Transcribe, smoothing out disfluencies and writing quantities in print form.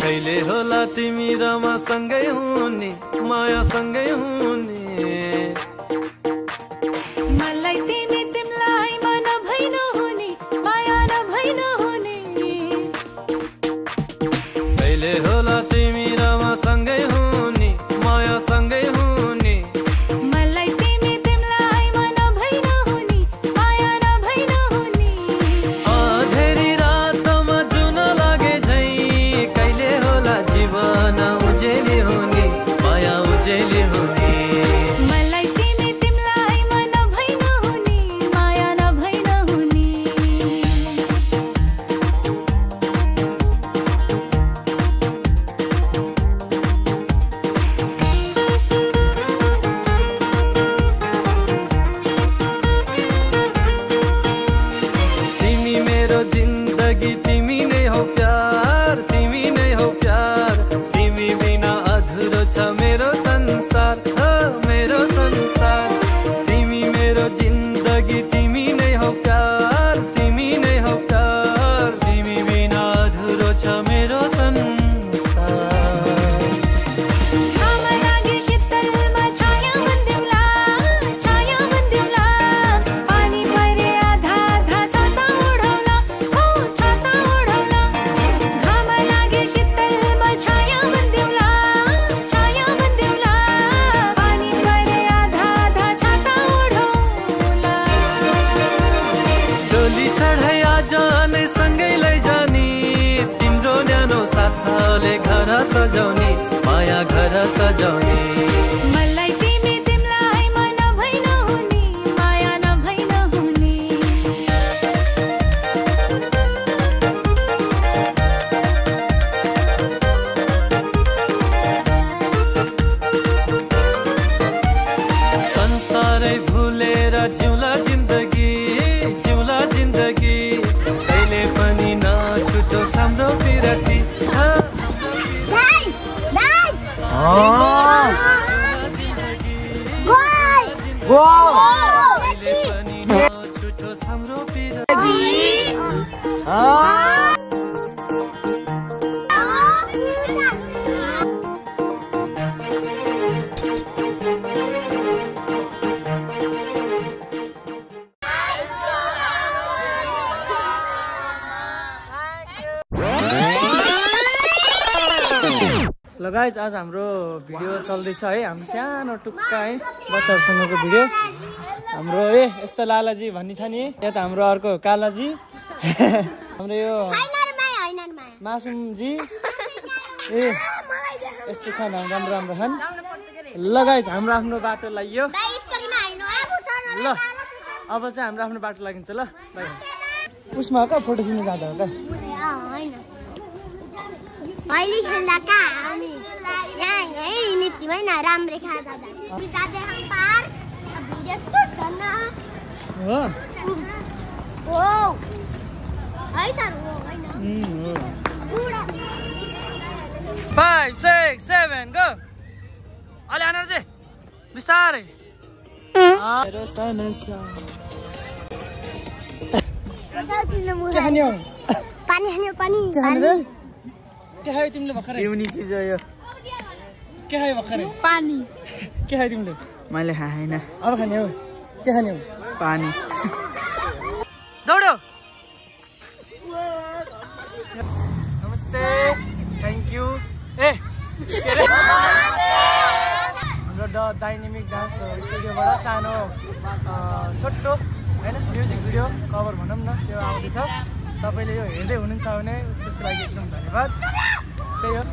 कहिले होला तिमी र म सँगै हुने माया सँगै हुने मलाई तिमी तिमीलाई मन भइ नहुने माया नभइ नहुने कहिले होला तिमी र म सँगै हुने माया सँगै हुने मलाई तिमी तिमीलाई मन भइ नहुने माया नभइ नहुने अँधेरी रातमा जुन लागे झै कहिले होला जीवन उजेली हुने माया उजेली हुने मलाई तिमी तिमीलाई मन भइ नहुने माया नभइ नहुने तिमी मेरो जिन्दगी तिमी नै हो प्यार तिमी नै हो प्यार तिमी बिना अधुरो छ मेरो संसार मेरो संसार तिमी मेरो जिन्दगी तिमी नै हो प्यार तिमी नै हो प्यार तिमी बिना अधुरो छ मेरो संसार घाम लागे शीतलमा छाया बन्देउला पानी परे आधा आधा छाता ओढौला हो छाता ओढौला घाम लागे शीतलमा छाया बन्देउला पानी परे आधा आधा छाता ओढौला डोली चढाया जाने सँगै लैजाने तिम्रो न्यानो साथले घर सजाउने माया घर सजाउने मलाई तिमी तिमीलाई मन भइ नहुने माया नभइ नहुने संसारै भुलेर जिउला जिन्दगी कहिले पनि नछुटोस् हाम्रो पिरती कहिले पनि नछुटोस् हाम्रो पिरती ल गाइज आज हाम्रो भिडियो चल्दैछ है हाम्रो सानो टुक्का है बच्चाहरूसँगको भिडियो हाम्रो यस्तो लालाजी भन्ने छ नि यता हाम्रो अर्को कालाजी हाम्रो यो मासुमजी यस्तो छ राम्रो राम्रो छन् ल गाइज हाम्रो आफ्नो बाटो लाग्यो ल अब चाहिँ हाम्रो आफ्नो बाटो लागिन्छ ल उसमा कहाँ फोटो खिच्नु जाँदा हो क्या अहिले खेल्दा कहाँ हामी यहाँ यही नित्यमै न राम्रै खा जाँदा जाँदै हम पार भिडियो सुट गर्न हो हो है सर हो हैन 5 6 7 गो अलि आनर चाहिँ बिस्तारै मेरो सनसा के खाने हो पानी खाने पानी के खाने के खायो तिमीले भर्खरै युनी चीज हो यो के खायो भर्खरै पानी के खायो तिमीले मैले खाएन अब खाने हो के खाने हो पानी दौडो नमस्ते थ्याङ्क यू हाम्रो डाइनामिक डान्स स्टुडियोबाट सानो छोटो होइन म्युजिक भिडियो कभर भनौँ न त्यो आउँदैछ तपाईँले यो हेर्दै हुनुहुन्छ भने त्यसको लागि एकदम धन्यवाद त्यही हो